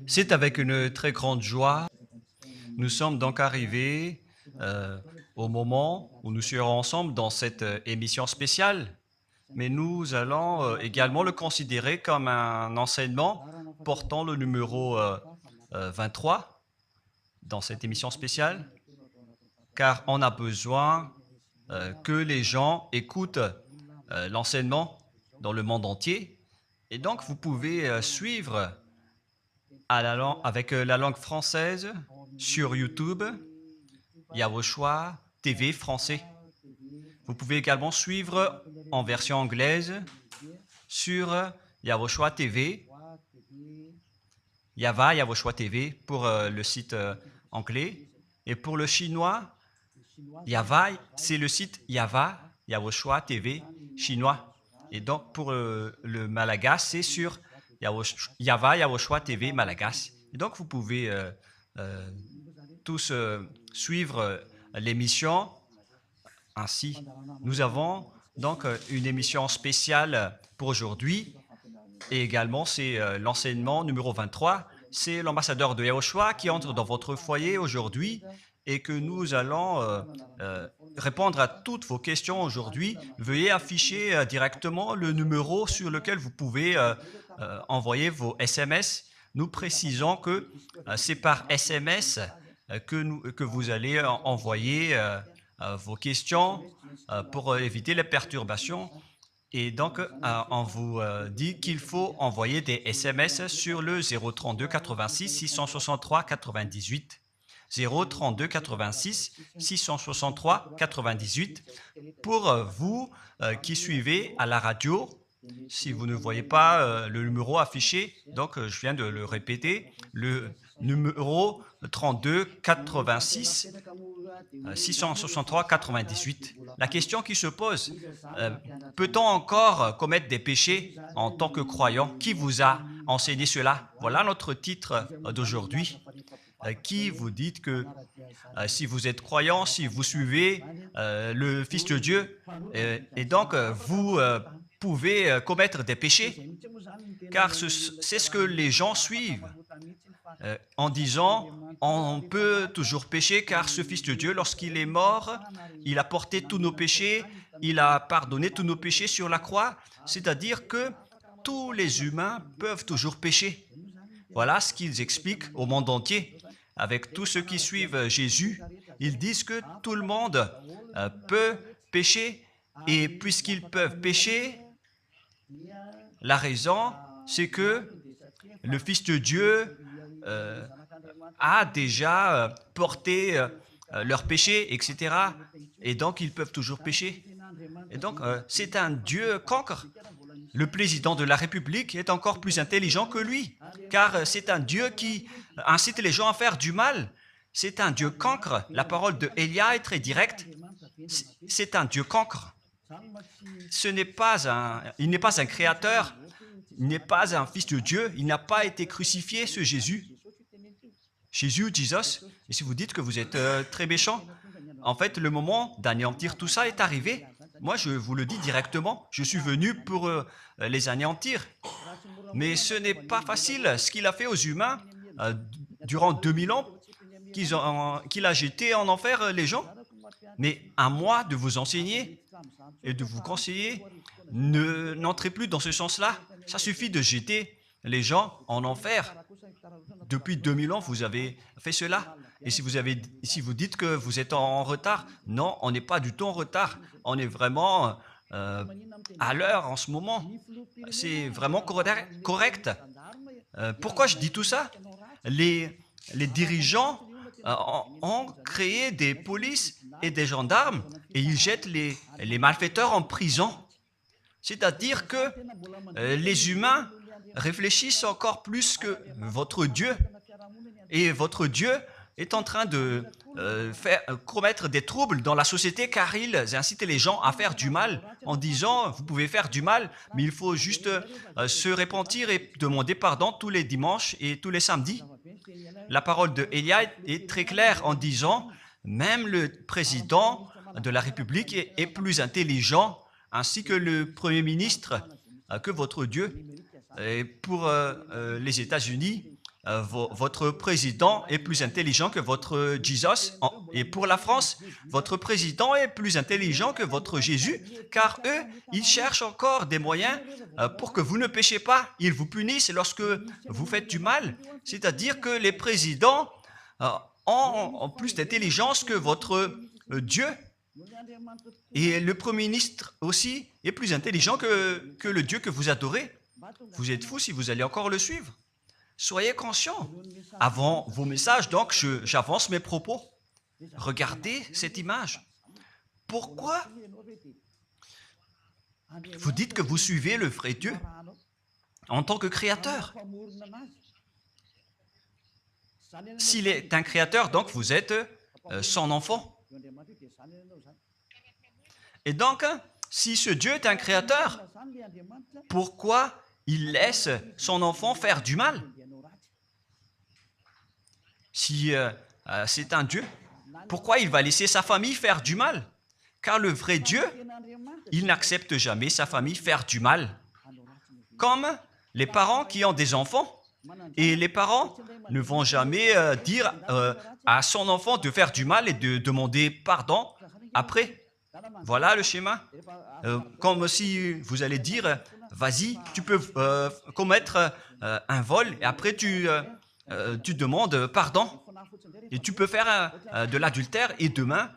C'est avec une très grande joie. Nous sommes donc arrivés au moment où nous serons ensemble dans cette émission spéciale, mais nous allons également le considérer comme un enseignement portant le numéro 23 dans cette émission spéciale, car on a besoin que les gens écoutent l'enseignement dans le monde entier. Et donc, vous pouvez suivre avec la langue française sur YouTube, Yawoshua TV français. Vous pouvez également suivre en version anglaise sur Yawoshua TV, Yawoshua TV pour le site anglais. Et pour le chinois, c'est le site Yawoshua TV chinois. Et donc pour le malagasy, c'est sur Yawoshua TV malagasy. Et donc vous pouvez tous suivre l'émission ainsi. Nous avons donc une émission spéciale pour aujourd'hui et également c'est l'enseignement numéro 23. C'est l'ambassadeur de Yawoshua qui entre dans votre foyer aujourd'hui et que nous allons répondre à toutes vos questions aujourd'hui. Veuillez afficher directement le numéro sur lequel vous pouvez envoyer vos SMS. Nous précisons que c'est par SMS que vous allez envoyer vos questions pour éviter les perturbations. Et donc, on vous dit qu'il faut envoyer des SMS sur le 032 86 663 98. 032 86 663 98 pour vous qui suivez à la radio. Si vous ne voyez pas le numéro affiché, donc je viens de le répéter, le numéro 32 86 663 98. La question qui se pose, peut-on encore commettre des péchés en tant que croyant? Qui vous a enseigné cela? Voilà notre titre d'aujourd'hui. Qui vous dites que si vous êtes croyant, si vous suivez le Fils de Dieu, et donc vous pouvez commettre des péchés, car c'est ce que les gens suivent en disant on peut toujours pécher car ce Fils de Dieu, lorsqu'il est mort, il a porté tous nos péchés, il a pardonné tous nos péchés sur la croix, c'est-à-dire que tous les humains peuvent toujours pécher. Voilà ce qu'ils expliquent au monde entier. Avec tous ceux qui suivent Jésus, ils disent que tout le monde peut pécher et puisqu'ils peuvent pécher, la raison, c'est que le Fils de Dieu a déjà porté leurs péchés, etc. Et donc, ils peuvent toujours pécher. Et donc, c'est un Dieu cancre. Le président de la République est encore plus intelligent que lui, car c'est un Dieu qui incite les gens à faire du mal. C'est un Dieu cancre. La parole de Élia est très directe. C'est un Dieu cancre. Il n'est pas un créateur, il n'est pas un fils de Dieu, il n'a pas été crucifié, ce Jésus. Jesus. Et si vous dites que vous êtes très méchant, en fait, le moment d'anéantir tout ça est arrivé. Moi, je vous le dis directement, je suis venu pour les anéantir. Mais ce n'est pas facile ce qu'il a fait aux humains durant 2000 ans, qu'il a jeté en enfer les gens. Mais à moi de vous enseigner et de vous conseiller, n'entrez plus dans ce sens-là. Ça suffit de jeter les gens en enfer. Depuis 2000 ans, vous avez fait cela. Et si vous dites que vous êtes en retard, non, on n'est pas du tout en retard. On est vraiment à l'heure en ce moment. C'est vraiment correct. Pourquoi je dis tout ça? Les dirigeants ont créé des polices et des gendarmes et ils jettent les malfaiteurs en prison. C'est-à-dire que les humains réfléchissent encore plus que votre Dieu. Et votre Dieu est en train de commettre des troubles dans la société car ils incitent les gens à faire du mal en disant vous pouvez faire du mal mais il faut juste se repentir et demander pardon tous les dimanches et tous les samedis. La parole de Élia est très claire en disant même le président de la République est plus intelligent ainsi que le Premier ministre que votre Dieu. Et pour les États-Unis, votre président est plus intelligent que votre Jesus. Et pour la France, votre président est plus intelligent que votre Jésus, car eux, ils cherchent encore des moyens pour que vous ne péchiez pas. Ils vous punissent lorsque vous faites du mal. C'est-à-dire que les présidents ont plus d'intelligence que votre Dieu. Et le Premier ministre aussi est plus intelligent que le Dieu que vous adorez. Vous êtes fous si vous allez encore le suivre. Soyez conscients. Avant vos messages, donc, j'avance mes propos. Regardez cette image. Pourquoi vous dites que vous suivez le vrai Dieu en tant que créateur? S'il est un créateur, donc vous êtes son enfant. Et donc, si ce Dieu est un créateur, pourquoi il laisse son enfant faire du mal? Si c'est un Dieu, pourquoi il va laisser sa famille faire du mal? Car le vrai Dieu, il n'accepte jamais sa famille faire du mal. Comme les parents qui ont des enfants, et les parents ne vont jamais dire à son enfant de faire du mal et de demander pardon après. Voilà le schéma. Comme si vous allez dire, vas-y, tu peux commettre un vol et après tu demandes pardon. Et tu peux faire de l'adultère et demain,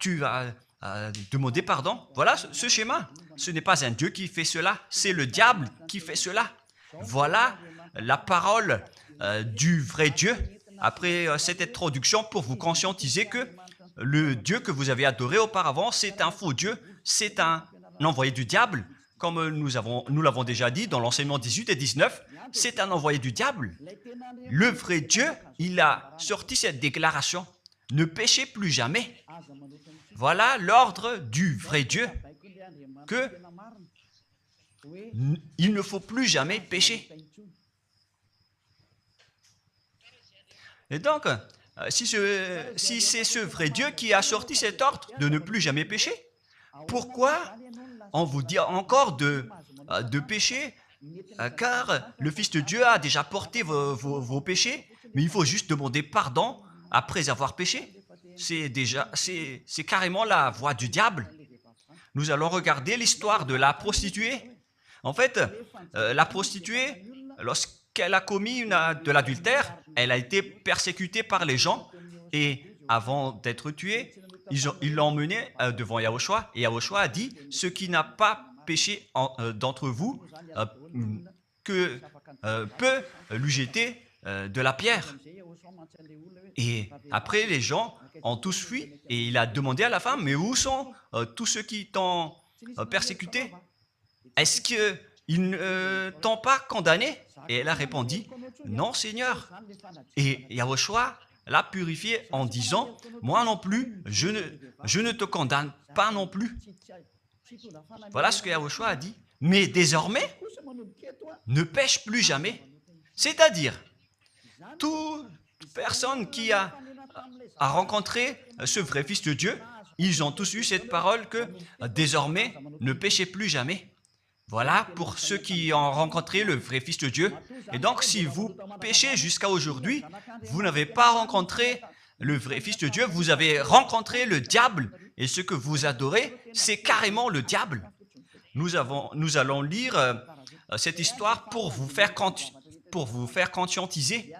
tu vas demander pardon. Voilà ce schéma. Ce n'est pas un Dieu qui fait cela, c'est le diable qui fait cela. Voilà la parole du vrai Dieu. Après cette introduction, pour vous conscientiser que le Dieu que vous avez adoré auparavant, c'est un faux Dieu, c'est un envoyé du diable. Comme nous l'avons déjà dit dans l'enseignement 18 et 19, c'est un envoyé du diable. Le vrai Dieu, il a sorti cette déclaration. Ne péchez plus jamais. Voilà l'ordre du vrai Dieu, que il ne faut plus jamais pécher. Et donc, si c'est ce vrai Dieu qui a sorti cet ordre de ne plus jamais pécher, pourquoi on vous dit encore de pécher? Car le Fils de Dieu a déjà porté vos péchés, mais il faut juste demander pardon après avoir péché. C'est carrément la voie du diable. Nous allons regarder l'histoire de la prostituée. En fait, la prostituée, lorsqu'elle a commis de l'adultère, elle a été persécutée par les gens et avant d'être tuée, ils l'ont emmenée devant Yahushua et Yahushua a dit « Ce qui n'a pas péché d'entre vous peut lui jeter de la pierre. » Et après, les gens ont tous fui et il a demandé à la femme « Mais où sont tous ceux qui t'ont persécuté? Est-ce qu'ils ne t'ont pas condamné ?» Et elle a répondu « Non, Seigneur. » Et Yahushua l'a purifié en disant « Moi non plus, je ne te condamne pas non plus. » Voilà ce que Yahushua a dit. Mais désormais, ne pêche plus jamais. C'est-à-dire, toute personne qui a rencontré ce vrai Fils de Dieu, ils ont tous eu cette parole que désormais, ne péchez plus jamais. Voilà pour ceux qui ont rencontré le vrai Fils de Dieu. Et donc, si vous péchez jusqu'à aujourd'hui, vous n'avez pas rencontré le vrai Fils de Dieu, vous avez rencontré le diable. Et ce que vous adorez, c'est carrément le diable. Nous allons lire cette histoire pour vous faire conscientiser.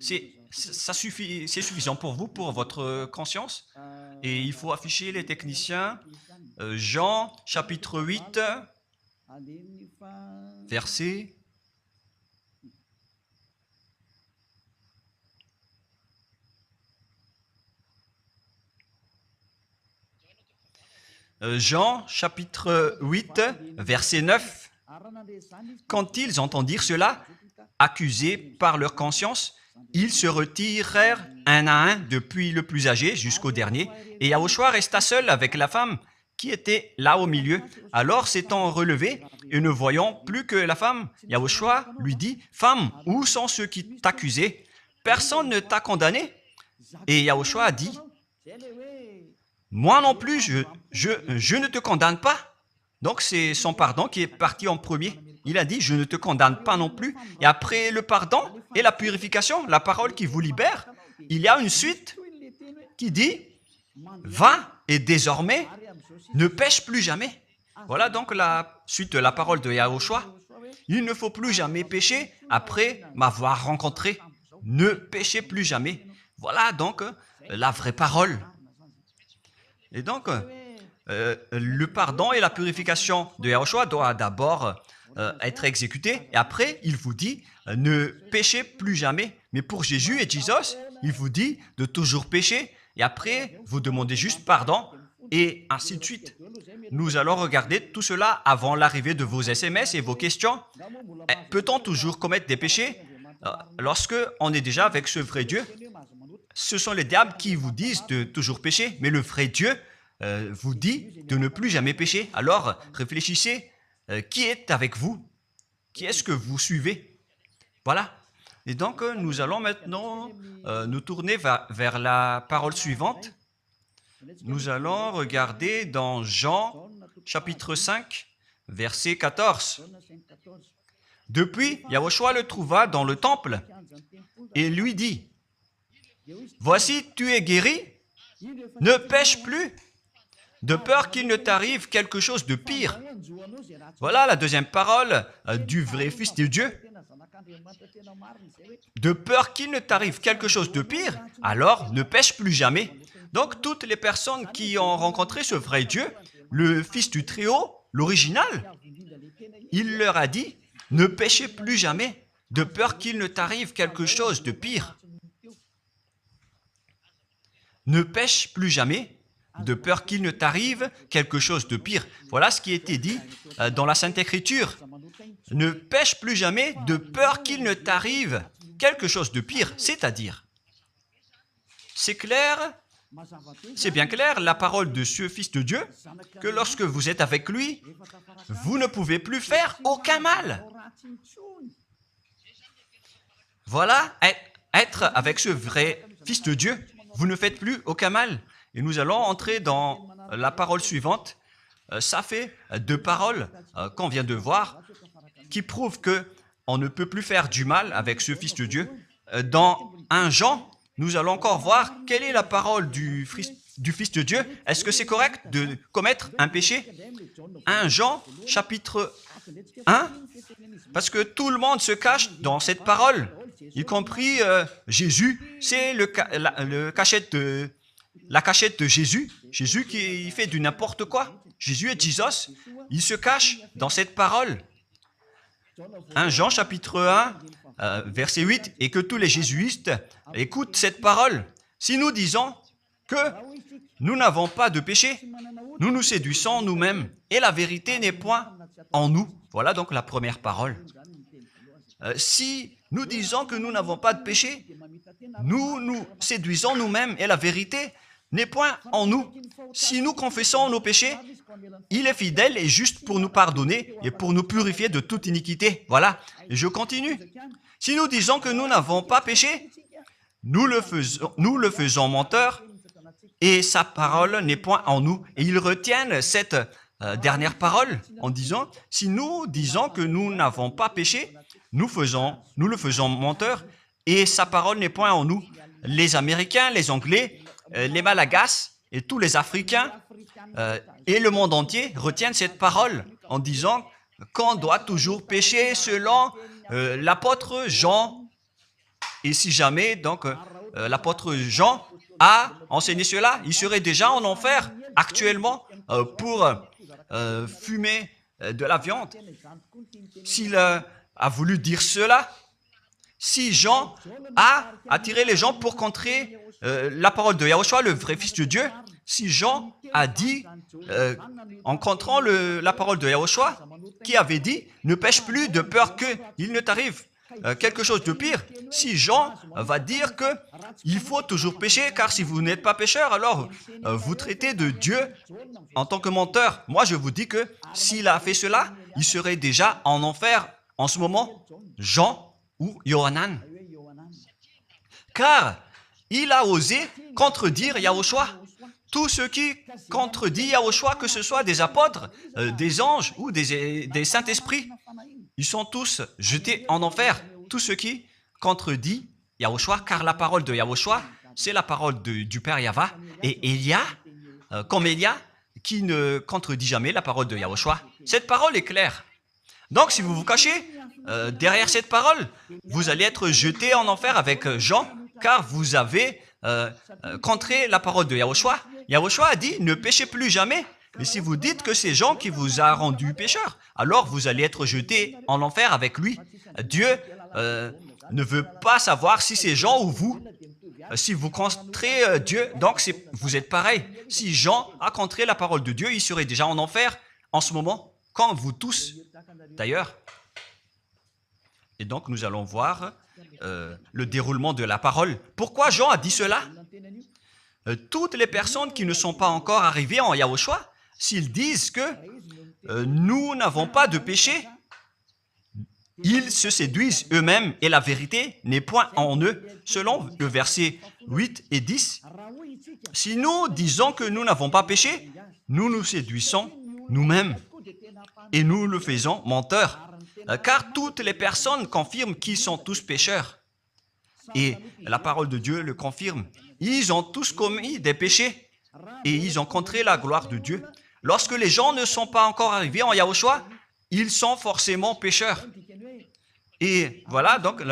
C'est suffisant pour vous, pour votre conscience. Et il faut afficher les techniciens. Jean, chapitre 8, verset... Jean, chapitre 8, verset 9. Quand ils entendirent cela, accusés par leur conscience, ils se retirèrent un à un depuis le plus âgé jusqu'au dernier, et Yahushua resta seul avec la femme qui était là au milieu. Alors s'étant relevé et ne voyant plus que la femme, Yahushua lui dit, « Femme, où sont ceux qui t'accusaient? Personne ne t'a condamné ?» Et Yahushua a dit, « Moi non plus, je ne te condamne pas. » Donc c'est son pardon qui est parti en premier. il a dit, je ne te condamne pas non plus. Et après le pardon et la purification, la parole qui vous libère, il y a une suite qui dit, va et désormais, ne pêche plus jamais. Voilà donc la suite de la parole de Yahushua. Il ne faut plus jamais pécher après m'avoir rencontré. Ne péchez plus jamais. Voilà donc la vraie parole. Et donc, le pardon et la purification de Yahushua doivent d'abord être exécutés. Et après, il vous dit, ne péchez plus jamais. Mais pour Jésus et Jesus, il vous dit de toujours pécher. Et après, vous demandez juste pardon. Et ainsi de suite. Nous allons regarder tout cela avant l'arrivée de vos SMS et vos questions. Peut-on toujours commettre des péchés lorsque on est déjà avec ce vrai Dieu? Ce sont les diables qui vous disent de toujours pécher, mais le vrai Dieu vous dit de ne plus jamais pécher. Alors, réfléchissez, qui est avec vous? Qui est-ce que vous suivez? Voilà. Et donc, nous allons maintenant nous tourner vers la parole suivante. Nous allons regarder dans Jean, chapitre 5, verset 14. Depuis, Yahushua le trouva dans le temple et lui dit, « Voici, tu es guéri, ne pêche plus, de peur qu'il ne t'arrive quelque chose de pire. » Voilà la deuxième parole du vrai Fils de Dieu. De peur qu'il ne t'arrive quelque chose de pire, alors ne pêche plus jamais. Donc, toutes les personnes qui ont rencontré ce vrai Dieu, le Fils du Très-Haut, l'original, il leur a dit, ne péchez plus jamais, de peur qu'il ne t'arrive quelque chose de pire. Ne pêche plus jamais, de peur qu'il ne t'arrive quelque chose de pire. Voilà ce qui a été dit dans la Sainte Écriture. Ne pêche plus jamais, de peur qu'il ne t'arrive quelque chose de pire. C'est-à-dire, c'est clair. C'est bien clair, la parole de ce Fils de Dieu, que lorsque vous êtes avec lui, vous ne pouvez plus faire aucun mal. Voilà, être avec ce vrai Fils de Dieu, vous ne faites plus aucun mal. Et nous allons entrer dans la parole suivante. Ça fait deux paroles qu'on vient de voir, qui prouvent qu'on ne peut plus faire du mal avec ce Fils de Dieu. Dans 1 Jean, nous allons encore voir quelle est la parole du Fils de Dieu. Est-ce que c'est correct de commettre un péché? 1 Jean, chapitre 1, parce que tout le monde se cache dans cette parole, y compris Jésus. C'est la cachette de Jésus. Jésus qui fait du n'importe quoi. Jésus et Jesus, ils se cachent dans cette parole. 1 Jean, chapitre 1, verset 8, et que tous les jésuites écoutent cette parole. Si nous disons que nous n'avons pas de péché, nous nous séduisons nous-mêmes et la vérité n'est point en nous. Voilà donc la première parole. Si nous disons que nous n'avons pas de péché, nous nous séduisons nous-mêmes et la vérité n'est point en nous. Si nous confessons nos péchés, il est fidèle et juste pour nous pardonner et pour nous purifier de toute iniquité. Voilà, et je continue. Si nous disons que nous n'avons pas péché, nous le faisons menteur et sa parole n'est point en nous. Et ils retiennent cette dernière parole en disant, si nous disons que nous n'avons pas péché, nous le faisons menteur et sa parole n'est point en nous. Les Américains, les Anglais, les Malagasy et tous les Africains et le monde entier retiennent cette parole en disant qu'on doit toujours pécher selon l'apôtre Jean. Et si jamais donc l'apôtre Jean a enseigné cela, il serait déjà en enfer actuellement pour fumer de la viande. S'il a voulu dire cela, si Jean a attiré les gens pour contrer la parole de Yahushua, le vrai Fils de Dieu, si Jean a dit, en contrant la parole de Yahushua, qui avait dit, ne pêche plus de peur qu'il ne t'arrive quelque chose de pire. Si Jean va dire qu'il faut toujours pécher, car si vous n'êtes pas pécheur, alors vous traitez de Dieu en tant que menteur. Moi, je vous dis que s'il a fait cela, il serait déjà en enfer en ce moment, Jean ou Yohanan. Car il a osé contredire Yahushua. Tous ceux qui contredisent Yahushua, que ce soit des apôtres, des anges ou des saints-esprits, ils sont tous jetés en enfer. Tous ceux qui contredisent Yahushua, car la parole de Yahushua, c'est la parole du Père Yahva. Et Élia, comme Élia, qui ne contredit jamais la parole de Yahushua. Cette parole est claire. Donc, si vous vous cachez derrière cette parole, vous allez être jeté en enfer avec Jean, car vous avez contré la parole de Yahushua. Yahushua a dit, ne péchez plus jamais. Mais si vous dites que c'est Jean qui vous a rendu pécheur, alors vous allez être jeté en enfer avec lui. Dieu ne veut pas savoir si c'est Jean ou vous. Si vous contrez Dieu, donc vous êtes pareil. Si Jean a contré la parole de Dieu, il serait déjà en enfer en ce moment, comme vous tous d'ailleurs. Et donc nous allons voir le déroulement de la parole. Pourquoi Jean a dit cela? Toutes les personnes qui ne sont pas encore arrivées en Yahushua, s'ils disent que nous n'avons pas de péché, ils se séduisent eux-mêmes et la vérité n'est point en eux. Selon le verset 8 et 10, si nous disons que nous n'avons pas péché, nous nous séduisons nous-mêmes et nous le faisons menteur. Car toutes les personnes confirment qu'ils sont tous pécheurs. Et la parole de Dieu le confirme. Ils ont tous commis des péchés et ils ont contré la gloire de Dieu. Lorsque les gens ne sont pas encore arrivés en Yahushua, ils sont forcément pécheurs. Et voilà donc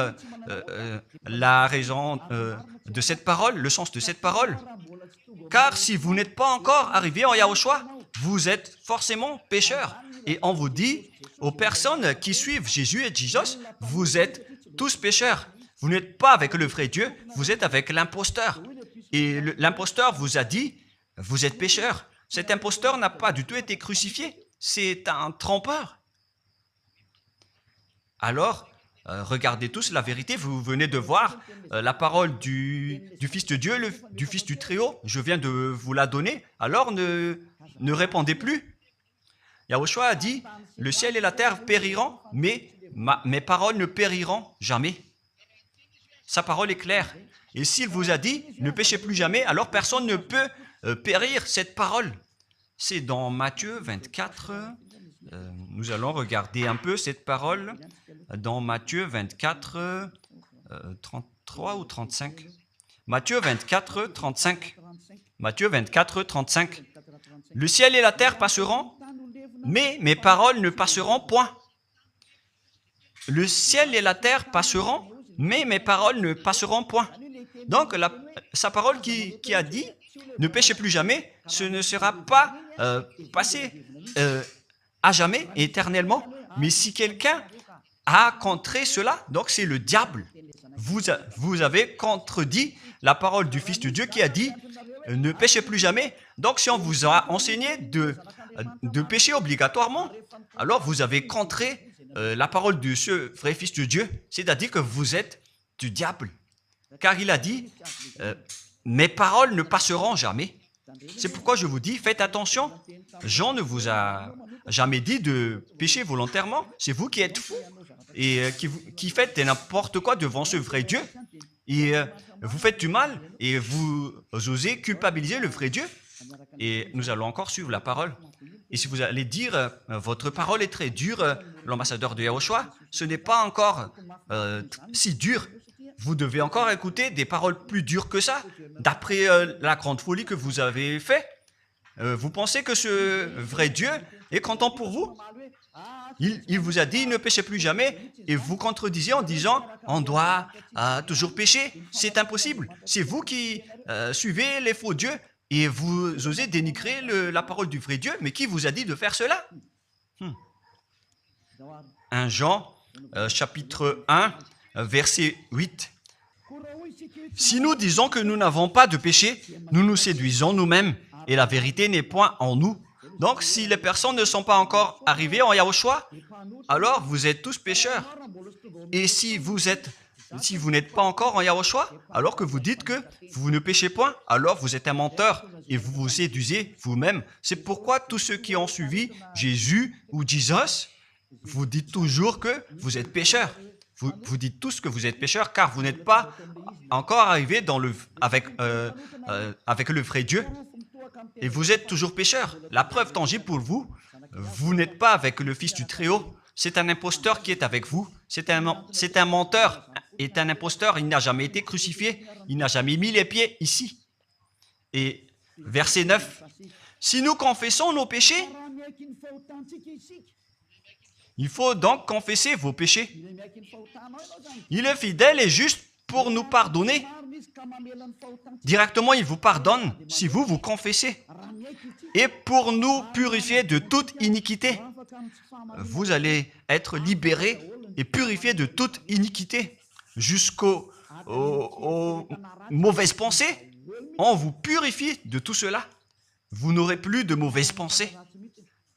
la raison de cette parole, le sens de cette parole. Car si vous n'êtes pas encore arrivé en Yahushua, vous êtes forcément pécheurs. Et on vous dit aux personnes qui suivent Jésus et Jesus, vous êtes tous pécheurs. Vous n'êtes pas avec le vrai Dieu, vous êtes avec l'imposteur. Et l'imposteur vous a dit, vous êtes pécheurs. Cet imposteur n'a pas du tout été crucifié. C'est un trompeur. Alors, regardez tous la vérité. Vous venez de voir la parole du Fils de Dieu, du Fils du Très-Haut. Je viens de vous la donner. Alors, ne répondez plus. Yahushua a dit, le ciel et la terre périront, mais mes paroles ne périront jamais. Sa parole est claire. Et s'il vous a dit, ne péchez plus jamais, alors personne ne peut périr cette parole. C'est dans Matthieu 24. Nous allons regarder un peu cette parole dans Matthieu 24, 33 ou 35. Matthieu 24, 35. Matthieu 24, 35. Le ciel et la terre passeront, mais mes paroles ne passeront point. Le ciel et la terre passeront, mais mes paroles ne passeront point. Donc, sa parole qui a dit, ne péchez plus jamais, ce ne sera pas passé à jamais, éternellement. Mais si quelqu'un a contré cela, donc c'est le diable. Vous avez contredit la parole du Fils de Dieu qui a dit, ne péchez plus jamais. Donc, si on vous a enseigné de pécher obligatoirement, alors vous avez contré la parole de ce vrai Fils de Dieu, c'est-à-dire que vous êtes du diable. Car il a dit, mes paroles ne passeront jamais. C'est pourquoi je vous dis, faites attention. Jean ne vous a jamais dit de pécher volontairement. C'est vous qui êtes fous et qui faites n'importe quoi devant ce vrai Dieu. Et vous faites du mal et vous osez culpabiliser le vrai Dieu. Et nous allons encore suivre la parole. Et si vous allez dire, votre parole est très dure, l'ambassadeur de Yahushua, ce n'est pas encore si dur. Vous devez encore écouter des paroles plus dures que ça, d'après la grande folie que vous avez faite. Vous pensez que ce vrai Dieu est content pour vous? Il vous a dit, ne péchez plus jamais, et vous contredisez en disant, on doit toujours pécher. C'est impossible. C'est vous qui suivez les faux dieux, et vous osez dénigrer la parole du vrai Dieu. Mais qui vous a dit de faire cela? 1 Jean, chapitre 1, verset 8. Si nous disons que nous n'avons pas de péché, nous nous séduisons nous-mêmes et la vérité n'est point en nous. Donc, si les personnes ne sont pas encore arrivées en Yahushua, alors vous êtes tous pécheurs. Et si vous n'êtes pas encore en Yahushua, alors que vous dites que vous ne péchez point, alors vous êtes un menteur et vous vous séduisez vous-même. C'est pourquoi tous ceux qui ont suivi Jésus ou Jesus, vous dites toujours que vous êtes pécheurs. Vous dites tous que vous êtes pécheurs car vous n'êtes pas encore arrivé avec le vrai Dieu. Et vous êtes toujours pécheur. La preuve tangible pour vous, vous n'êtes pas avec le Fils du Très-Haut. C'est un imposteur qui est avec vous. C'est un menteur. Est un imposteur. Il n'a jamais été crucifié. Il n'a jamais mis les pieds ici. Et verset 9. Si nous confessons nos péchés, il faut donc confesser vos péchés. Il est fidèle et juste pour nous pardonner. Directement, il vous pardonne si vous vous confessez. Et pour nous purifier de toute iniquité. Vous allez être libérés et purifiés de toute iniquité. Jusqu'aux mauvaises pensées. On vous purifie de tout cela. Vous n'aurez plus de mauvaises pensées.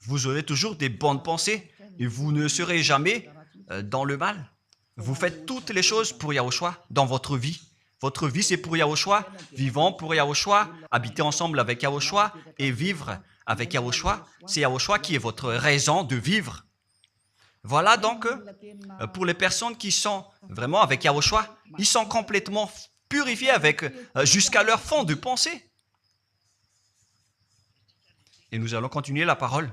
Vous aurez toujours des bonnes pensées et vous ne serez jamais dans le mal. Vous faites toutes les choses pour Yahushua dans votre vie. Votre vie, c'est pour Yahushua, vivant pour Yahushua, habiter ensemble avec Yahushua et vivre avec Yahushua. C'est Yahushua qui est votre raison de vivre. Voilà donc, pour les personnes qui sont vraiment avec Yahushua, ils sont complètement purifiés avec jusqu'à leur fond de pensée. Et nous allons continuer la parole.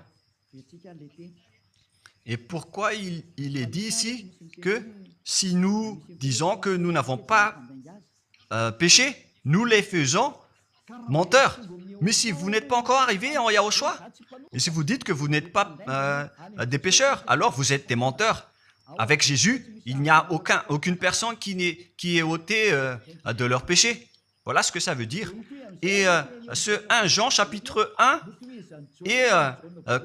Et pourquoi il est dit ici que si nous disons que nous n'avons pas péché, nous les faisons menteurs. Mais si vous n'êtes pas encore arrivé en Yahushua, et si vous dites que vous n'êtes pas des pécheurs, alors vous êtes des menteurs. Avec Jésus, il n'y a aucune personne qui est ôtée de leur péché. Voilà ce que ça veut dire. Et ce 1 Jean chapitre 1 et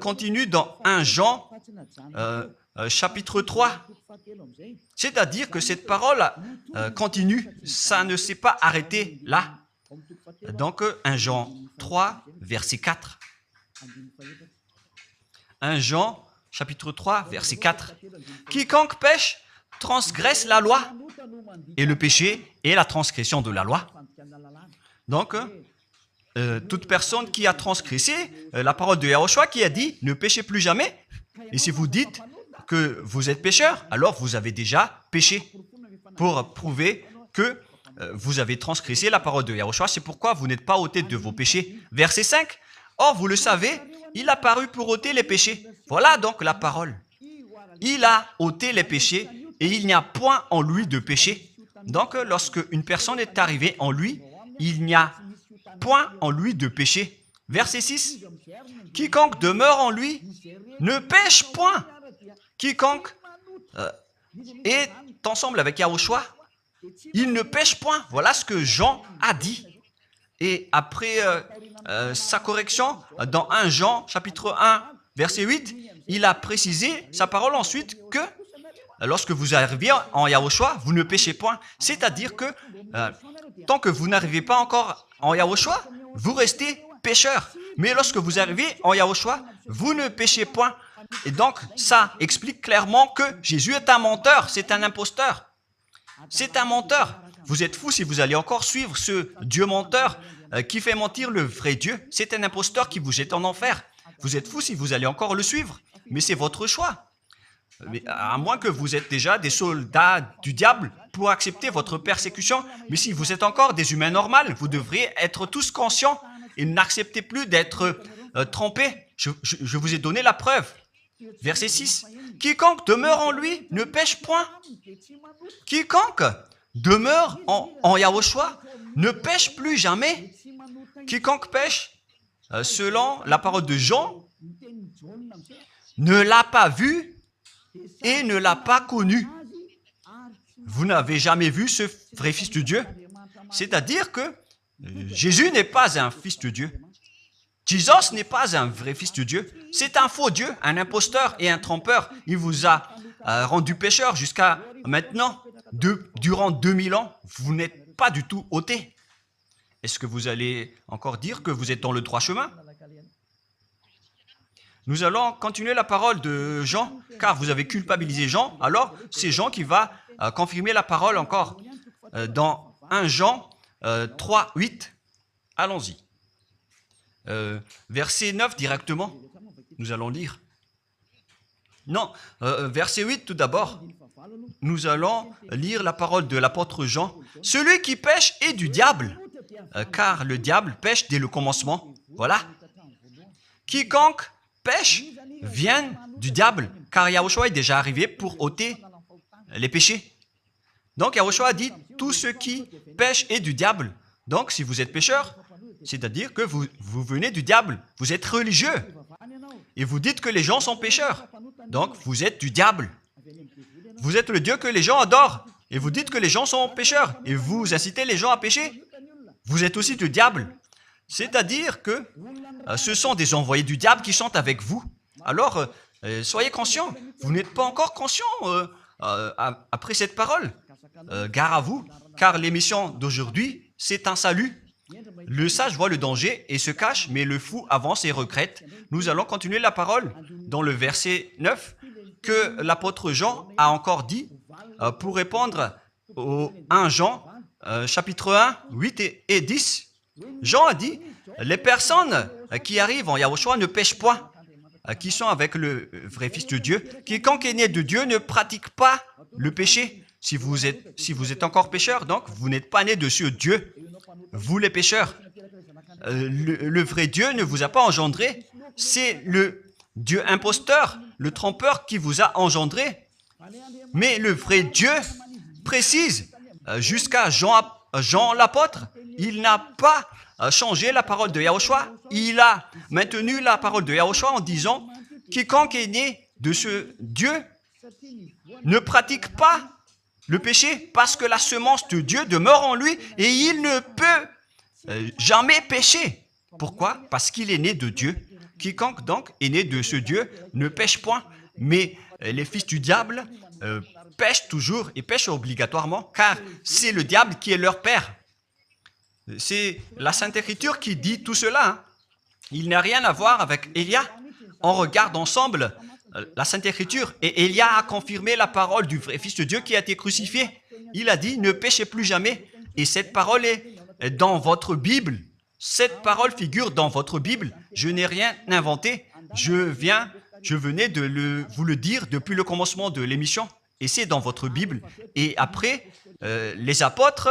continue dans 1 Jean chapitre 3. C'est-à-dire que cette parole continue, ça ne s'est pas arrêté là. Donc 1 Jean 3, verset 4. 1 Jean chapitre 3, verset 4. Quiconque pêche transgresse la loi, et le péché est la transgression de la loi. Donc, toute personne qui a transgressé la parole de Yahushua qui a dit « Ne péchez plus jamais ». Et si vous dites que vous êtes pécheur, alors vous avez déjà péché pour prouver que vous avez transgressé la parole de Yahushua. C'est pourquoi vous n'êtes pas ôté de vos péchés. Verset 5. Or, vous le savez, il a paru pour ôter les péchés. Voilà donc la parole. Il a ôté les péchés et il n'y a point en lui de péché. Donc, lorsque une personne est arrivée en lui, il n'y a point en lui de péché. Verset 6. Quiconque demeure en lui ne pêche point. Quiconque est ensemble avec Yahushua, il ne pêche point. Voilà ce que Jean a dit. Et après sa correction, dans 1 Jean, chapitre 1, verset 8, il a précisé sa parole ensuite que lorsque vous arrivez en Yahushua, vous ne péchez point. C'est-à-dire que tant que vous n'arrivez pas encore en Yahushua, vous restez pécheur. Mais lorsque vous arrivez en Yahushua, vous ne péchez point. Et donc, ça explique clairement que Jésus est un menteur, c'est un imposteur. C'est un menteur. Vous êtes fous si vous allez encore suivre ce Dieu menteur qui fait mentir le vrai Dieu. C'est un imposteur qui vous jette en enfer. Vous êtes fous si vous allez encore le suivre. Mais c'est votre choix. Mais à moins que vous êtes déjà des soldats du diable pour accepter votre persécution. Mais si vous êtes encore des humains normaux, vous devriez être tous conscients et n'acceptez plus d'être trompés. Je vous ai donné la preuve. Verset 6. Quiconque demeure en lui ne pêche point. Quiconque demeure en Yahushua ne pêche plus jamais. Quiconque pêche, selon la parole de Jean, ne l'a pas vu et ne l'a pas connu. Vous n'avez jamais vu ce vrai Fils de Dieu. C'est-à-dire que Jésus n'est pas un Fils de Dieu. Jésus n'est pas un vrai Fils de Dieu. C'est un faux Dieu, un imposteur et un trompeur. Il vous a rendu pécheur jusqu'à maintenant. Durant 2000 ans, vous n'êtes pas du tout ôté. Est-ce que vous allez encore dire que vous êtes dans le droit chemin? Nous allons continuer la parole de Jean, car vous avez culpabilisé Jean. Alors, c'est Jean qui va confirmer la parole encore. Dans 1 Jean 3, 8, allons-y. Verset 9 directement, nous allons lire. Non, verset 8 tout d'abord. Nous allons lire la parole de l'apôtre Jean. Celui qui pêche est du diable, car le diable pêche dès le commencement. Voilà. Quiconque pêche vient du diable, car Yahushua est déjà arrivé pour ôter les péchés. Donc Yahushua dit, tout ce qui pêche est du diable. Donc si vous êtes pécheur, c'est-à-dire que vous venez du diable, vous êtes religieux. Et vous dites que les gens sont pécheurs. Donc vous êtes du diable. Vous êtes le Dieu que les gens adorent. Et vous dites que les gens sont pécheurs. Et vous incitez les gens à pécher. Vous êtes aussi du diable. C'est-à-dire que ce sont des envoyés du diable qui sont avec vous. Alors, soyez conscients. Vous n'êtes pas encore conscients après cette parole. Gare à vous, car l'émission d'aujourd'hui, c'est un salut. Le sage voit le danger et se cache, mais le fou avance et regrette. Nous allons continuer la parole dans le verset 9 que l'apôtre Jean a encore dit pour répondre au 1 Jean, chapitre 1, 8 et 10. Jean a dit, les personnes qui arrivent en Yahushua ne pêchent point, qui sont avec le vrai Fils de Dieu. Quiconque est né de Dieu ne pratique pas le péché. Si vous êtes encore pécheur, donc vous n'êtes pas né de ce Dieu. Vous les pécheurs, le vrai Dieu ne vous a pas engendré. C'est le Dieu imposteur, le trompeur qui vous a engendré. Mais le vrai Dieu précise, jusqu'à Jean l'apôtre, il n'a pas changé la parole de Yahushua. Il a maintenu la parole de Yahushua en disant, quiconque est né de ce Dieu ne pratique pas le péché parce que la semence de Dieu demeure en lui et il ne peut jamais pécher. Pourquoi? Parce qu'il est né de Dieu. Quiconque donc est né de ce Dieu ne pêche point. Mais les fils du diable pêchent toujours et pêchent obligatoirement car c'est le diable qui est leur père. C'est la Sainte Écriture qui dit tout cela. Hein. Il n'a rien à voir avec Élia. On regarde ensemble la Sainte Écriture et Élia a confirmé la parole du vrai Fils de Dieu qui a été crucifié. Il a dit, ne péchez plus jamais. Et cette parole est dans votre Bible. Cette parole figure dans votre Bible. Je n'ai rien inventé. Je venais de vous le dire depuis le commencement de l'émission. Et c'est dans votre Bible. Et après, les apôtres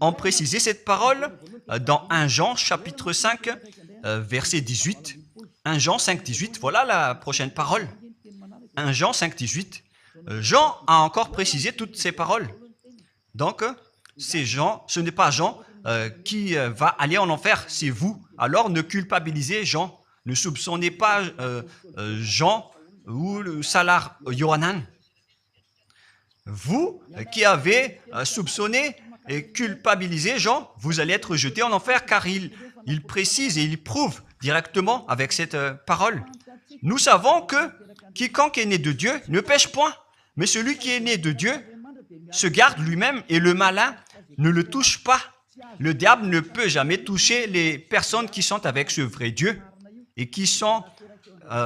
ont précisé cette parole dans 1 Jean chapitre 5, verset 18. 1 Jean 5, 18. Voilà la prochaine parole. 1 Jean 5, 18. Jean a encore précisé toutes ces paroles. Donc, c'est Jean, ce n'est pas Jean qui va aller en enfer, c'est vous. Alors, ne culpabilisez Jean. Ne soupçonnez pas Jean ou le Salar Yohanan. Vous qui avez soupçonné et culpabilisé Jean, vous allez être jeté en enfer car il précise et il prouve directement avec cette parole. Nous savons que quiconque est né de Dieu ne pêche point, mais celui qui est né de Dieu se garde lui-même et le malin ne le touche pas. Le diable ne peut jamais toucher les personnes qui sont avec ce vrai Dieu et qui sont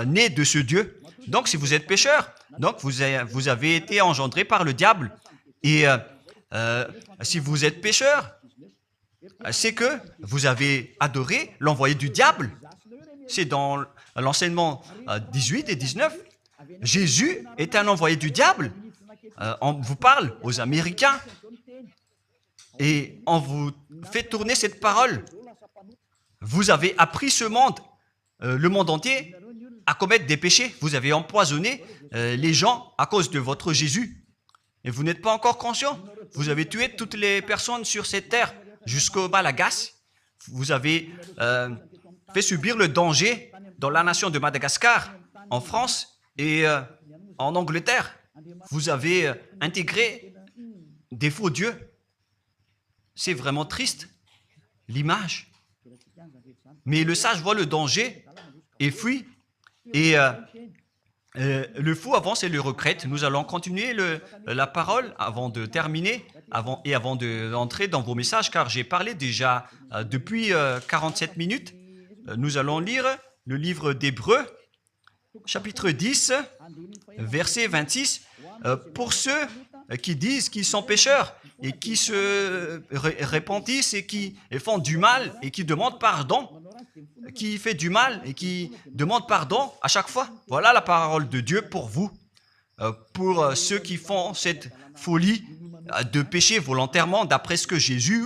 nées de ce Dieu. Donc, si vous êtes pécheur, donc vous avez été engendré par le diable. Et si vous êtes pécheur, c'est que vous avez adoré l'envoyé du diable. C'est dans l'enseignement 18 et 19. Jésus est un envoyé du diable. On vous parle aux Américains et on vous fait tourner cette parole. Vous avez appris ce monde, le monde entier, à commettre des péchés. Vous avez empoisonné les gens à cause de votre Jésus. Et vous n'êtes pas encore conscient. Vous avez tué toutes les personnes sur cette terre jusqu'au Malagasy. Vous avez fait subir le danger dans la nation de Madagascar, en France et en Angleterre. Vous avez intégré des faux dieux. C'est vraiment triste, l'image. Mais le sage voit le danger et fuit. Et le fou avance et le regrette. Nous allons continuer la parole avant de terminer, avant d'entrer dans vos messages, car j'ai parlé déjà depuis 47 minutes. Nous allons lire le livre d'Hébreux, chapitre 10, verset 26. Pour ceux qui disent qu'ils sont pécheurs et qui se repentissent et qui font du mal et qui demandent pardon, qui fait du mal et qui demande pardon à chaque fois. Voilà la parole de Dieu pour vous, pour ceux qui font cette folie de pécher volontairement d'après ce que Jésus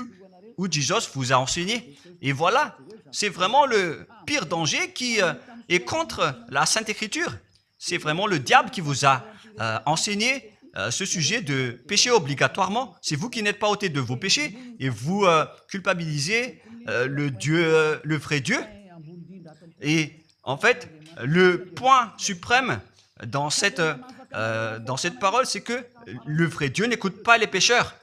où Jésus vous a enseigné. Et voilà, c'est vraiment le pire danger qui est contre la Sainte Écriture. C'est vraiment le diable qui vous a enseigné ce sujet de péché obligatoirement. C'est vous qui n'êtes pas ôté de vos péchés et vous culpabilisez le vrai Dieu. Et en fait, le point suprême dans cette parole, c'est que le vrai Dieu n'écoute pas les pécheurs.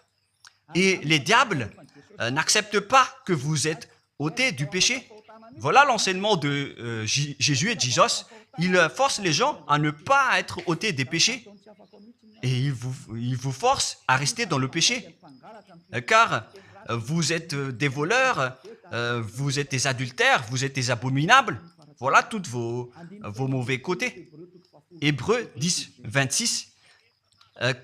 Et les diables n'acceptent pas que vous êtes ôtés du péché. Voilà l'enseignement de Jésus et de Jésus. Il force les gens à ne pas être ôtés des péchés. Et il vous force à rester dans le péché. Car vous êtes des voleurs, vous êtes des adultères, vous êtes des abominables. Voilà tous vos mauvais côtés. Hébreux 10, 26.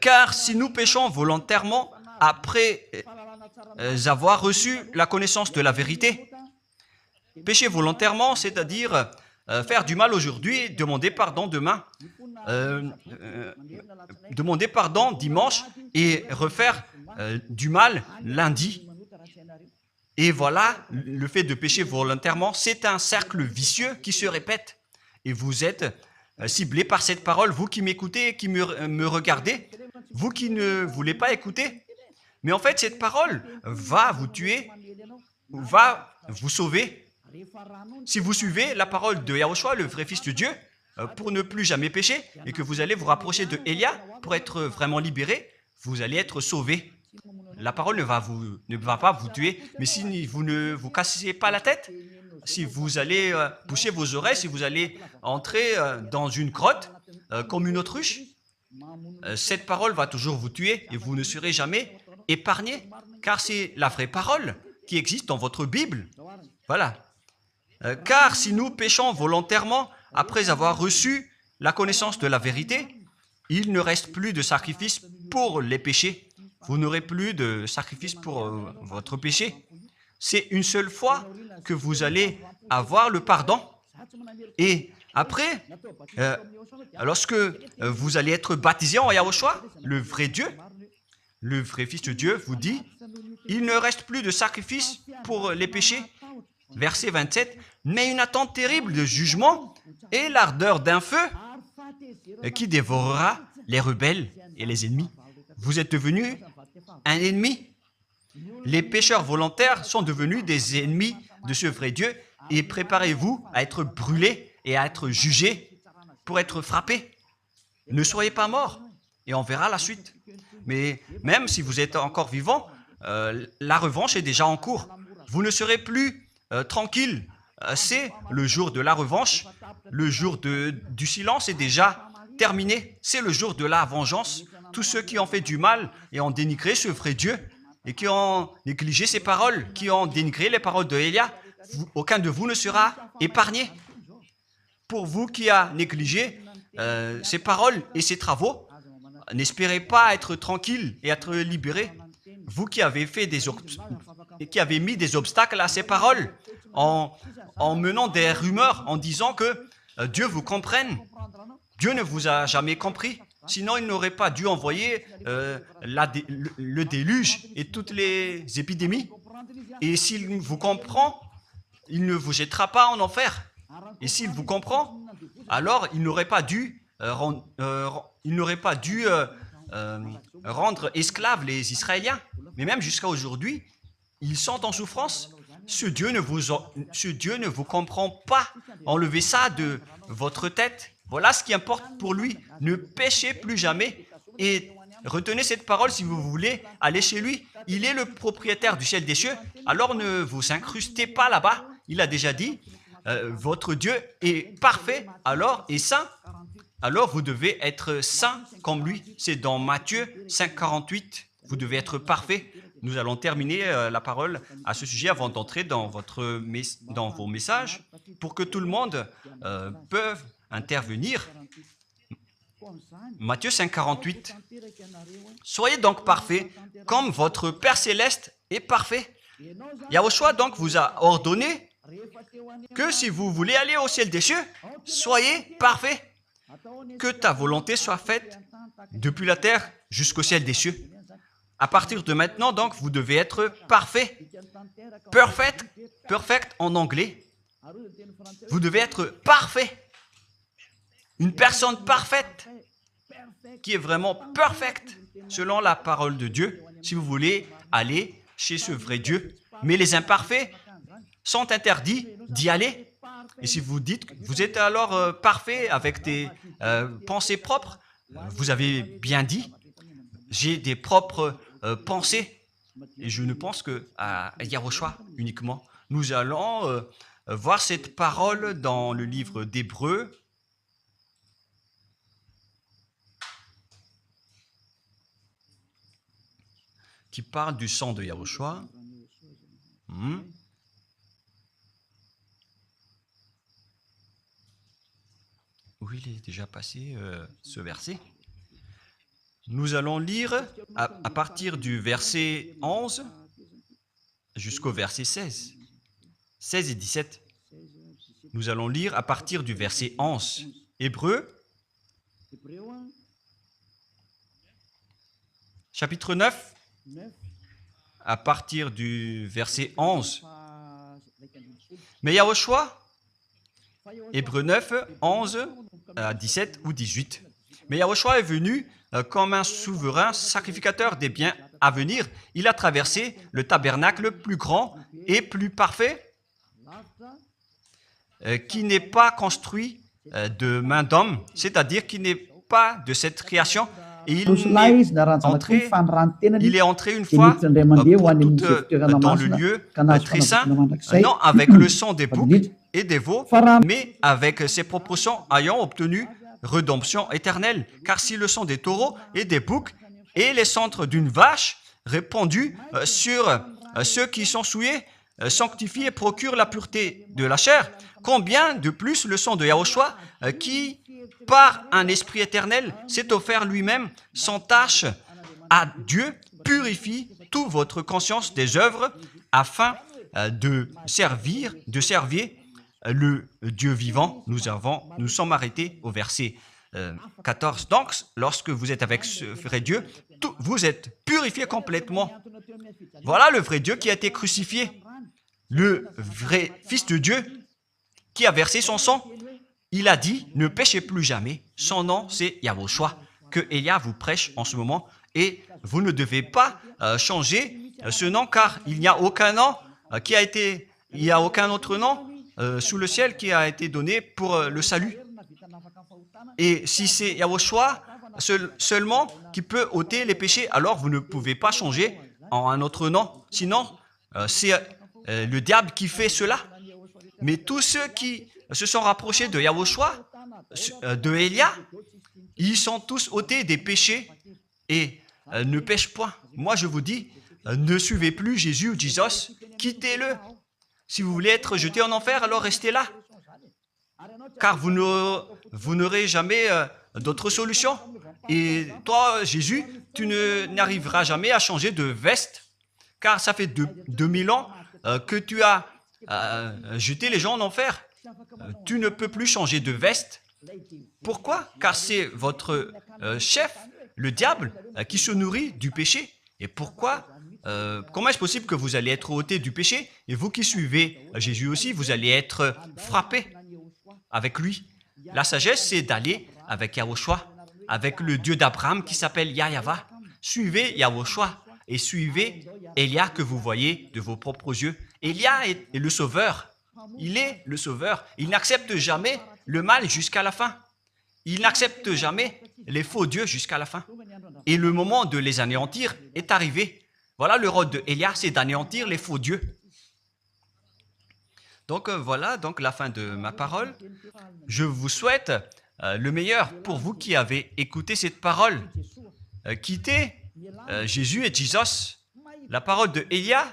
Car si nous péchons volontairement après avoir reçu la connaissance de la vérité, pécher volontairement, c'est-à-dire faire du mal aujourd'hui, demander pardon demain, demander pardon dimanche et refaire du mal lundi. Et voilà, le fait de pécher volontairement, c'est un cercle vicieux qui se répète. Et vous êtes ciblé par cette parole, vous qui m'écoutez et qui me regardez, vous qui ne voulez pas écouter. Mais en fait, cette parole va vous tuer, va vous sauver. Si vous suivez la parole de Yahushua, le vrai Fils de Dieu, pour ne plus jamais pécher, et que vous allez vous rapprocher de Élia pour être vraiment libéré, vous allez être sauvé. La parole ne va pas vous tuer, mais si vous ne vous cassez pas la tête, si vous allez boucher vos oreilles, si vous allez entrer dans une grotte comme une autruche, cette parole va toujours vous tuer et vous ne serez jamais épargné, car c'est la vraie parole qui existe dans votre Bible. Voilà. Car si nous péchons volontairement après avoir reçu la connaissance de la vérité, il ne reste plus de sacrifice pour les péchés. Vous n'aurez plus de sacrifice pour votre péché. C'est une seule fois que vous allez avoir le pardon. Et après, lorsque vous allez être baptisé en Yahushua, le vrai Dieu, le vrai Fils de Dieu vous dit, il ne reste plus de sacrifice pour les péchés. Verset 27, mais une attente terrible de jugement et l'ardeur d'un feu qui dévorera les rebelles et les ennemis. Vous êtes devenu un ennemi. Les pécheurs volontaires sont devenus des ennemis de ce vrai Dieu et préparez-vous à être brûlés et à être jugés pour être frappés. Ne soyez pas morts et on verra la suite. Mais même si vous êtes encore vivant, la revanche est déjà en cours. Vous ne serez plus tranquille. C'est le jour de la revanche. Le jour du silence est déjà terminé. C'est le jour de la vengeance. Tous ceux qui ont fait du mal et ont dénigré ce vrai Dieu et qui ont négligé ses paroles, qui ont dénigré les paroles de Élia, aucun de vous ne sera épargné. Pour vous qui a négligé ses paroles et ses travaux, n'espérez pas être tranquille et être libéré. Vous qui avez mis des obstacles à ces paroles en menant des rumeurs, en disant que Dieu vous comprenne. Dieu ne vous a jamais compris. Sinon, il n'aurait pas dû envoyer le déluge et toutes les épidémies. Et s'il vous comprend, il ne vous jettera pas en enfer. Et s'il vous comprend, alors il n'aurait pas dû rendre esclaves les Israéliens. Mais même jusqu'à aujourd'hui, ils sont en souffrance. Ce Dieu ne vous comprend pas. Enlevez ça de votre tête. Voilà ce qui importe pour lui. Ne péchez plus jamais et retenez cette parole si vous voulez aller chez lui. Il est le propriétaire du ciel des cieux. Alors ne vous incrustez pas là-bas. Il a déjà dit, votre Dieu est parfait alors et saint. Alors vous devez être saint comme lui. C'est dans Matthieu 5, 48. Vous devez être parfait. Nous allons terminer la parole à ce sujet avant d'entrer dans vos messages pour que tout le monde peut intervenir. Matthieu 5, 48. Soyez donc parfaits comme votre Père Céleste est parfait. Yahushua donc vous a ordonné que si vous voulez aller au ciel des cieux, soyez parfaits. Que ta volonté soit faite depuis la terre jusqu'au ciel des cieux. À partir de maintenant, donc, vous devez être parfait. Perfect en anglais. Vous devez être parfait. Une personne parfaite qui est vraiment perfecte selon la parole de Dieu, si vous voulez aller chez ce vrai Dieu. Mais les imparfaits sont interdits d'y aller. Et si vous dites que vous êtes alors parfait avec des pensées propres, vous avez bien dit, j'ai des propres pensées. Et je ne pense qu'à Yahushua uniquement. Nous allons voir cette parole dans le livre d'Hébreux. Qui parle du sang de Yahushua. Où il est déjà passé ce verset. Nous allons lire à partir du verset 11 jusqu'au verset 16. 16 et 17. Nous allons lire à partir du verset 11. Hébreux, chapitre 9, à partir du verset 11. Mais Yahushua, Hébreux 9, 11 à 17 ou 18. Mais Yahushua est venu comme un souverain sacrificateur des biens à venir. Il a traversé le tabernacle plus grand et plus parfait qui n'est pas construit de main d'homme, c'est-à-dire qui n'est pas de cette création. Et il est entré une fois pour toutes dans le lieu très saint, non avec le sang des boucs et des veaux, mais avec ses propres sangs ayant obtenu rédemption éternelle. Car si le sang des taureaux et des boucs et les cendres d'une vache répandus sur ceux qui sont souillés sanctifient et procurent la pureté de la chair, combien de plus le sang de Yahushua qui, par un esprit éternel, s'est offert lui-même sans tâche à Dieu, purifie toute votre conscience des œuvres afin de servir le Dieu vivant. Nous sommes arrêtés au verset 14. Donc, lorsque vous êtes avec ce vrai Dieu, vous êtes purifiés complètement. Voilà le vrai Dieu qui a été crucifié. Le vrai Fils de Dieu qui a versé son sang. Il a dit, ne péchez plus jamais. Son nom, c'est Yahushua, que Elia vous prêche en ce moment. Et vous ne devez pas changer ce nom, car il n'y a aucun nom il n'y a aucun autre nom sous le ciel qui a été donné pour le salut. Et si c'est Yahushua seulement qui peut ôter les péchés, alors vous ne pouvez pas changer en un autre nom. Sinon, c'est le diable qui fait cela. Mais tous ceux qui se sont rapprochés de Yahushua, de Elia, ils sont tous ôtés des péchés et ne pêchent point. Moi, je vous dis, ne suivez plus Jésus ou Jesus, quittez-le. Si vous voulez être jeté en enfer, alors restez là. Car vous n'aurez jamais d'autre solution. Et toi, Jésus, tu n'arriveras jamais à changer de veste, car ça fait 2000 ans que tu as jeté les gens en enfer. Tu ne peux plus changer de veste. Pourquoi? Car c'est votre chef, le diable, qui se nourrit du péché. Et pourquoi? Comment est-ce possible que vous allez être ôté du péché? Et vous qui suivez Jésus aussi, vous allez être frappé avec lui. La sagesse, c'est d'aller avec Yahushua, avec le Dieu d'Abraham qui s'appelle Yahva. Suivez Yahushua et suivez Elia que vous voyez de vos propres yeux. Elia est le sauveur. Il est le sauveur. Il n'accepte jamais le mal jusqu'à la fin. Il n'accepte jamais les faux dieux jusqu'à la fin. Et le moment de les anéantir est arrivé. Voilà le rôle de Elia, c'est d'anéantir les faux dieux. Donc voilà donc la fin de ma parole. Je vous souhaite le meilleur pour vous qui avez écouté cette parole. Quittez Jésus et Jesus. La parole de Elia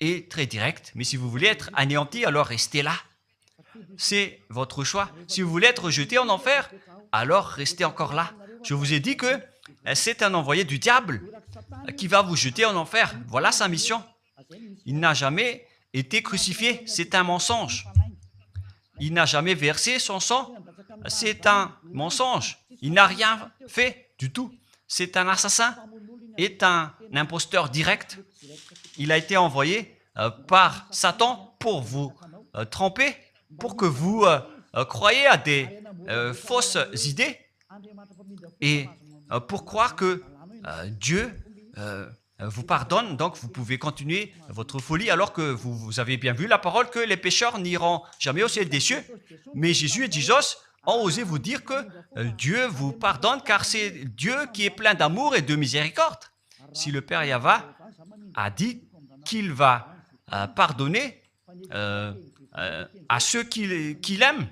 est très directe, mais si vous voulez être anéanti, alors restez là. C'est votre choix. Si vous voulez être jeté en enfer, alors restez encore là. Je vous ai dit que c'est un envoyé du diable qui va vous jeter en enfer. Voilà sa mission. Il n'a jamais été crucifié. C'est un mensonge. Il n'a jamais versé son sang. C'est un mensonge. Il n'a rien fait du tout. C'est un assassin. Est un imposteur direct. Il a été envoyé par Satan pour vous tromper, pour que vous croyiez à des fausses idées et pour croire que Dieu vous pardonne, donc vous pouvez continuer votre folie alors que vous avez bien vu la parole que les pécheurs n'iront jamais au ciel des cieux. Mais Jésus et Jesus ont osé vous dire que Dieu vous pardonne car c'est Dieu qui est plein d'amour et de miséricorde. Si le Père Yahva a dit qu'il va pardonner à ceux qu'il aime,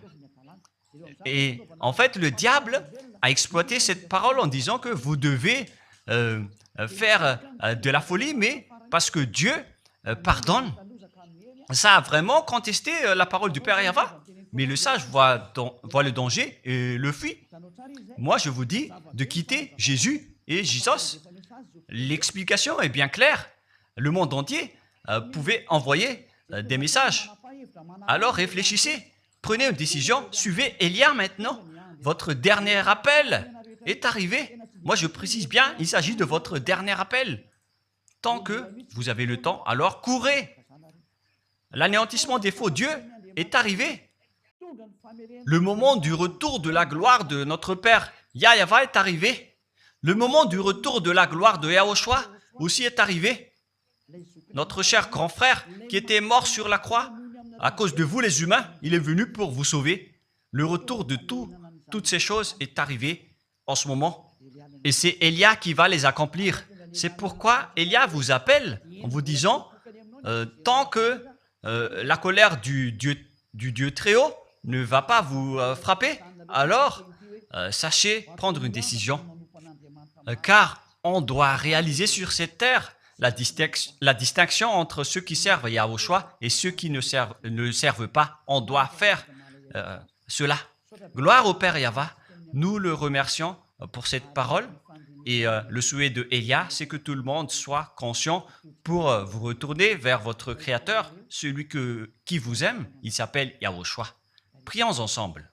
et en fait le diable a exploité cette parole en disant que vous devez faire de la folie, mais parce que Dieu pardonne. Ça a vraiment contesté la parole du Père Yahva. Mais le sage voit le danger et le fuit. Moi, je vous dis de quitter Jésus et Jesus. L'explication est bien claire. Le monde entier pouvait envoyer des messages. Alors réfléchissez, prenez une décision, suivez Élia maintenant. Votre dernier appel est arrivé. Moi, je précise bien, il s'agit de votre dernier appel. Tant que vous avez le temps, alors courez. L'anéantissement des faux dieux est arrivé. Le moment du retour de la gloire de notre Père Yahva est arrivé. Le moment du retour de la gloire de Yahushua aussi est arrivé. Notre cher grand frère qui était mort sur la croix, à cause de vous les humains, il est venu pour vous sauver. Le retour de toutes ces choses est arrivé en ce moment. Et c'est Élia qui va les accomplir. C'est pourquoi Élia vous appelle en vous disant, tant que la colère du Dieu très haut ne va pas vous frapper, alors sachez prendre une décision. Car on doit réaliser sur cette terre la distinction entre ceux qui servent Yahushua et ceux qui ne servent pas. On doit faire cela. Gloire au Père Yahva. Nous le remercions pour cette parole. Et le souhait de Élia, c'est que tout le monde soit conscient pour vous retourner vers votre Créateur, celui qui vous aime. Il s'appelle Yahushua. Prions ensemble.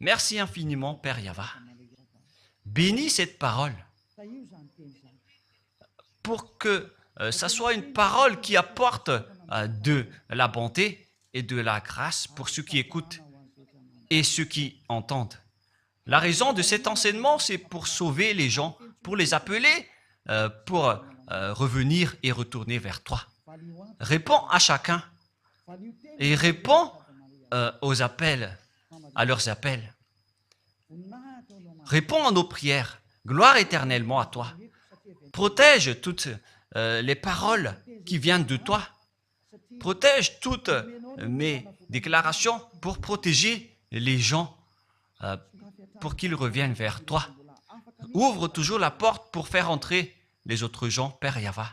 Merci infiniment, Père Yahva. Bénis cette parole pour que ça soit une parole qui apporte de la bonté et de la grâce pour ceux qui écoutent et ceux qui entendent. La raison de cet enseignement, c'est pour sauver les gens, pour les appeler, pour revenir et retourner vers toi. Réponds à chacun et réponds aux appels, à leurs appels. Réponds à nos prières. Gloire éternellement à toi. Protège toutes les paroles qui viennent de toi. Protège toutes mes déclarations pour protéger les gens, pour qu'ils reviennent vers toi. Ouvre toujours la porte pour faire entrer les autres gens, Père Yahva.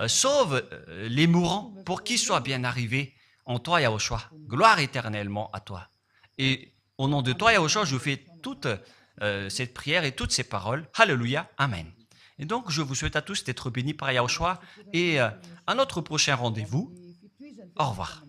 Sauve les mourants pour qu'ils soient bien arrivés en toi, Yahushua. Gloire éternellement à toi. Et au nom de toi, Yahushua, je fais toute cette prière et toutes ces paroles. Alléluia. Amen. Et donc, je vous souhaite à tous d'être bénis par Yahushua et à notre prochain rendez-vous. Au revoir.